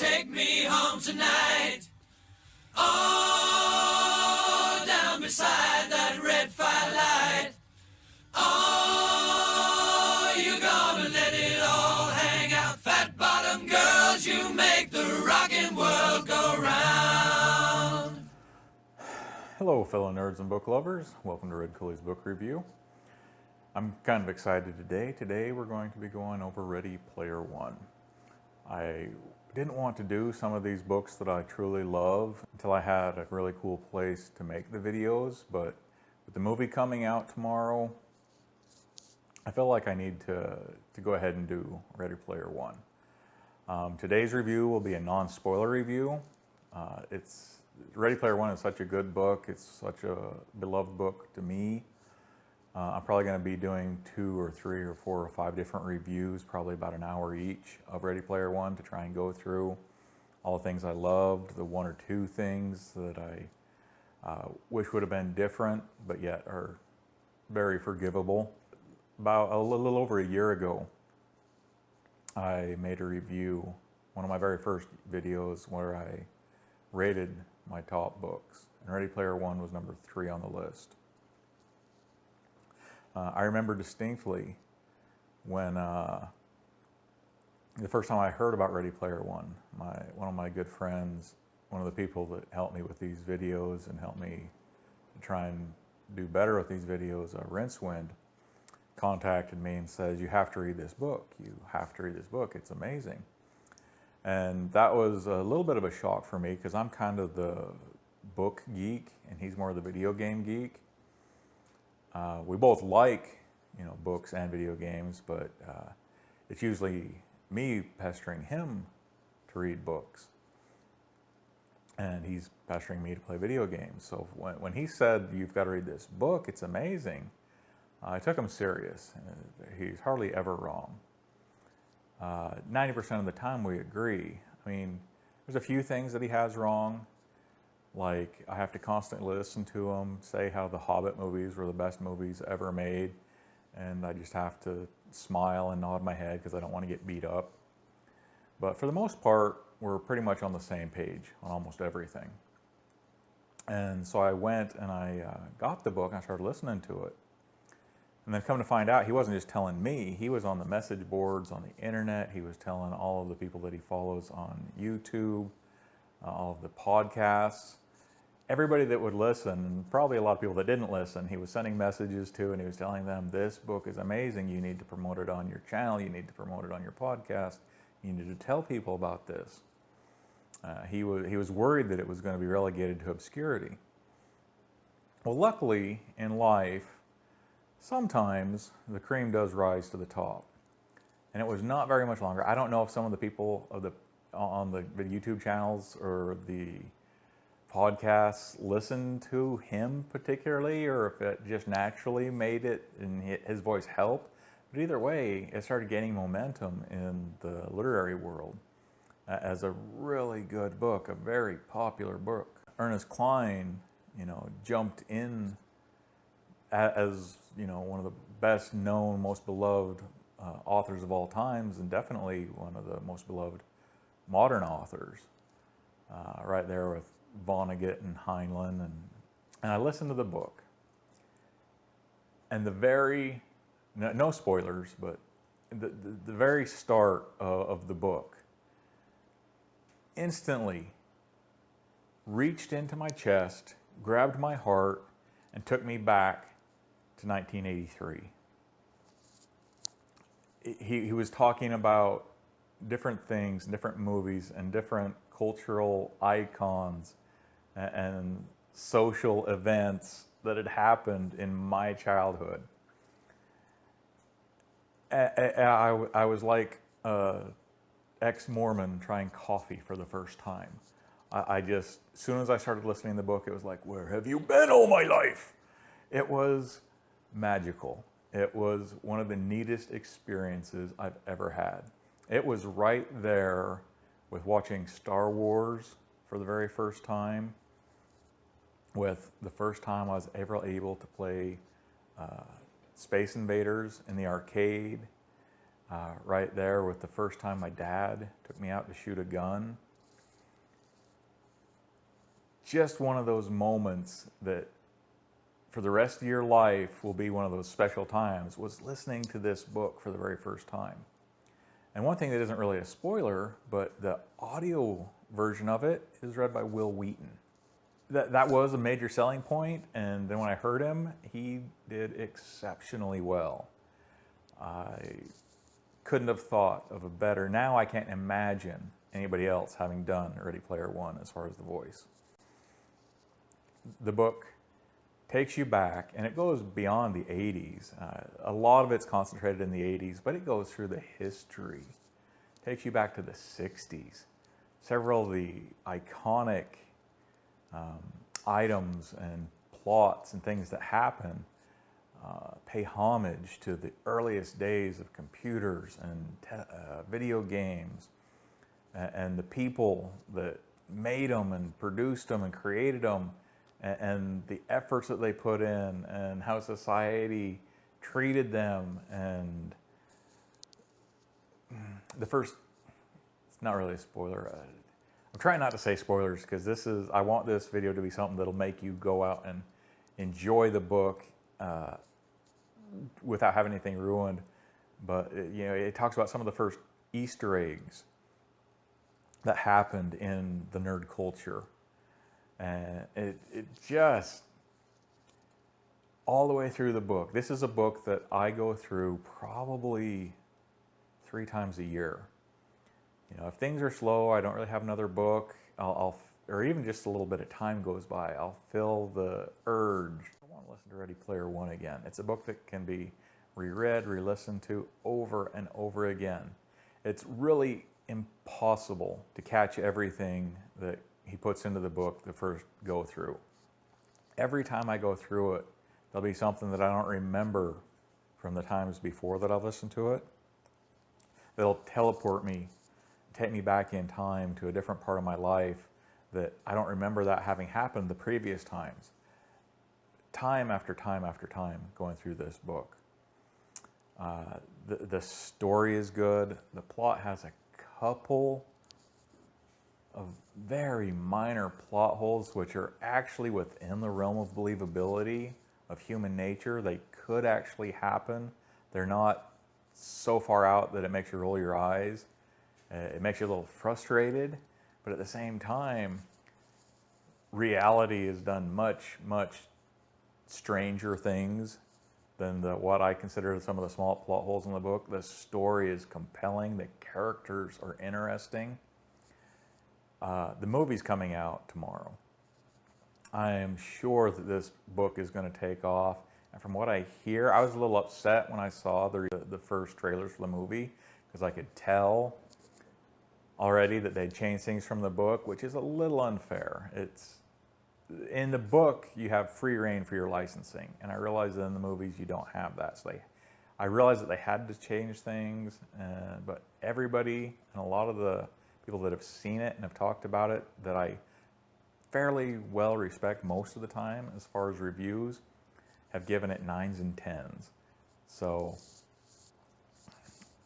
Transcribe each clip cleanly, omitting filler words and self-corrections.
take me home tonight. Oh, down beside that red firelight. Oh, you're gonna let it all hang out. Fat bottom girls, you make the rockin' world go round. Hello fellow nerds and book lovers, welcome to Ridcully's book review. I'm kind of excited today. Today we're going to be going over Ready Player One. I didn't want to do some of these books that I truly love until I had a really cool place to make the videos, but with the movie coming out tomorrow, I feel like I need to go ahead and do Ready Player One. Today's review will be a non-spoiler review. Ready Player One is such a good book. It's such a beloved book to me. I'm probably going to be doing 2 or 3 or 4 or 5 different reviews, probably about an hour each of Ready Player One, to try and go through all the things I loved, the 1 or 2 things that I wish would have been different, but yet are very forgivable. About a little over a year ago, I made a review, one of my very first videos, where I rated my top books, and Ready Player One was number 3 on the list. I remember distinctly when the first time I heard about Ready Player One, one of my good friends, one of the people that helped me with these videos and helped me to try and do better with these videos, Rincewind, contacted me and says, "You have to read this book. You have to read this book. It's amazing." And that was a little bit of a shock for me because I'm kind of the book geek and he's more of the video game geek. We both like, books and video games, but it's usually me pestering him to read books, and he's pestering me to play video games. So when he said, "You've got to read this book, it's amazing," I took him serious. He's hardly ever wrong. 90% of the time we agree. I mean, there's a few things that he has wrong. Like, I have to constantly listen to him say how the Hobbit movies were the best movies ever made, and I just have to smile and nod my head because I don't want to get beat up. But for the most part, we're pretty much on the same page on almost everything. And so I went and I got the book and I started listening to it. And then come to find out, he wasn't just telling me, he was on the message boards on the internet, he was telling all of the people that he follows on YouTube, all of the podcasts. Everybody that would listen, and probably a lot of people that didn't listen, he was sending messages to, and he was telling them, "This book is amazing. You need to promote it on your channel. You need to promote it on your podcast. You need to tell people about this." He was worried that it was going to be relegated to obscurity. Well, luckily in life, sometimes the cream does rise to the top, and it was not very much longer. I don't know if some of the people on the YouTube channels or the podcasts listened to him particularly, or if it just naturally made it and his voice helped. But either way, it started gaining momentum in the literary world as a really good book, a very popular book. Ernest Cline, jumped in as one of the best known, most beloved authors of all times, and definitely one of the most beloved modern authors, right there with Vonnegut and Heinlein, and I listened to the book, and no spoilers, but the very start of the book instantly reached into my chest, grabbed my heart, and took me back to 1983. He was talking about different things, different movies, and different cultural icons and social events that had happened in my childhood. I was like ex-Mormon trying coffee for the first time. As soon as I started listening to the book, it was like, "Where have you been all my life?" It was magical. It was one of the neatest experiences I've ever had. It was right there with watching Star Wars for the very first time, with the first time I was ever able to play Space Invaders in the arcade, right there with the first time my dad took me out to shoot a gun just one of those moments that for the rest of your life will be one of those special times, was listening to this book for the very first time. And one thing that isn't really a spoiler, but the audio version of it is read by Will Wheaton. That was a major selling point, and then when I heard him, he did exceptionally well. I couldn't have thought of a better. Now I can't imagine anybody else having done Ready Player One as far as the voice. The book takes you back, and it goes beyond the 80s. A lot of it's concentrated in the 80s, but it goes through the history. Takes you back to the 60s. Several of the iconic items and plots and things that happen pay homage to the earliest days of computers and video games, and the people that made them and produced them and created them, and the efforts that they put in, and how society treated them. And the first, it's not really a spoiler. I'm trying not to say spoilers, because I want this video to be something that'll make you go out and enjoy the book without having anything ruined. But it talks about some of the first Easter eggs that happened in the nerd culture. And it just, all the way through the book. This is a book that I go through probably 3 times a year. If things are slow, I don't really have another book, or even just a little bit of time goes by, I'll feel the urge. I want to listen to Ready Player One again. It's a book that can be reread, re-listened to over and over again. It's really impossible to catch everything that he puts into the book the first go through. Every time I go through it, there'll be something that I don't remember from the times before that I've listened to it. That'll teleport me, take me back in time to a different part of my life that I don't remember that having happened the previous times. Time after time after time going through this book. The story is good. The plot has a couple of very minor plot holes which are actually within the realm of believability of human nature. They could actually happen. They're not so far out that it makes you roll your eyes. It makes you a little frustrated, but at the same time, reality has done much, much stranger things than what I consider some of the small plot holes in the book. The story is compelling. The characters are interesting. The movie's coming out tomorrow. I am sure that this book is going to take off. And from what I hear, I was a little upset when I saw the first trailers for the movie, because I could tell already that they'd changed things from the book, which is a little unfair. In the book, you have free reign for your licensing, and I realize that in the movies you don't have that. So I realized that they had to change things, but everybody and a lot of the people that have seen it and have talked about it, that I fairly well respect most of the time as far as reviews, have given it 9s and 10s. So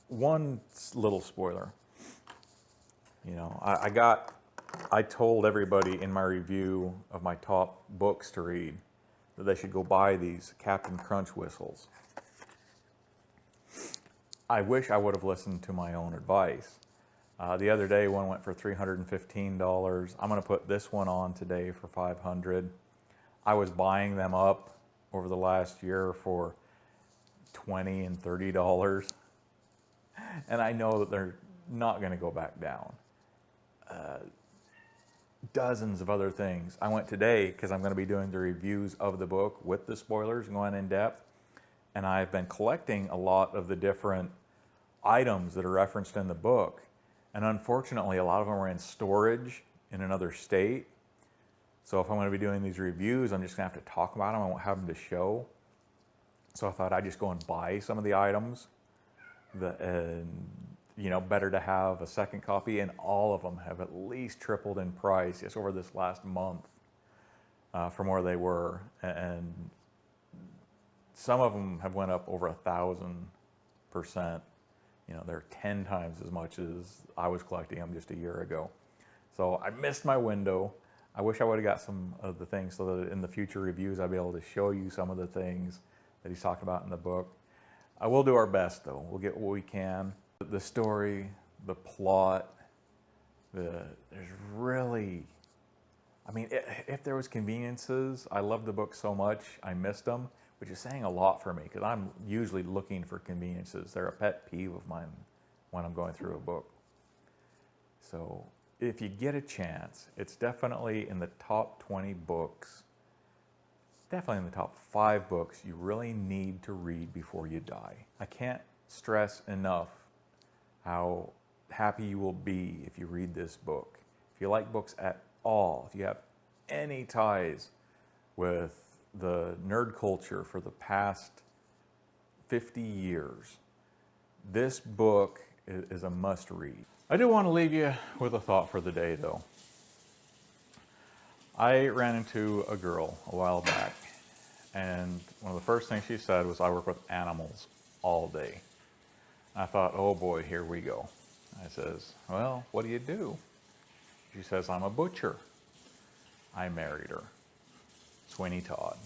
one little spoiler. I told everybody in my review of my top books to read that they should go buy these Captain Crunch whistles. I wish I would have listened to my own advice. The other day, one went for $315. I'm going to put this one on today for $500. I was buying them up over the last year for $20 and $30. And I know that they're not going to go back down. Dozens of other things. I went today because I'm going to be doing the reviews of the book with the spoilers and going in depth. And I've been collecting a lot of the different items that are referenced in the book. And unfortunately, a lot of them are in storage in another state. So if I'm going to be doing these reviews, I'm just going to have to talk about them. I won't have them to show. So I thought I'd just go and buy some of the items. Better to have a second copy, and all of them have at least tripled in price just over this last month from where they were. And some of them have went up over 1,000%. They're 10 times as much as I was collecting them just a year ago. So I missed my window. I wish I would have got some of the things so that in the future reviews I'll be able to show you some of the things that he's talking about in the book. I will do our best though. We'll get what we can. The story, the plot, there's really, I mean, if there was conveniences, I love the book so much, I missed them, which is saying a lot for me because I'm usually looking for conveniences. They're a pet peeve of mine when I'm going through a book. So if you get a chance, it's definitely in the top 20 books, definitely in the top 5 books you really need to read before you die. I can't stress enough how happy you will be if you read this book. If you like books at all, if you have any ties with the nerd culture for the past 50 years, this book is a must read. I do want to leave you with a thought for the day though. I ran into a girl a while back, and one of the first things she said was, I work with animals all day. I thought, oh boy, here we go. I says, well, what do you do? She says, I'm a butcher. I married her. Sweeney Todd.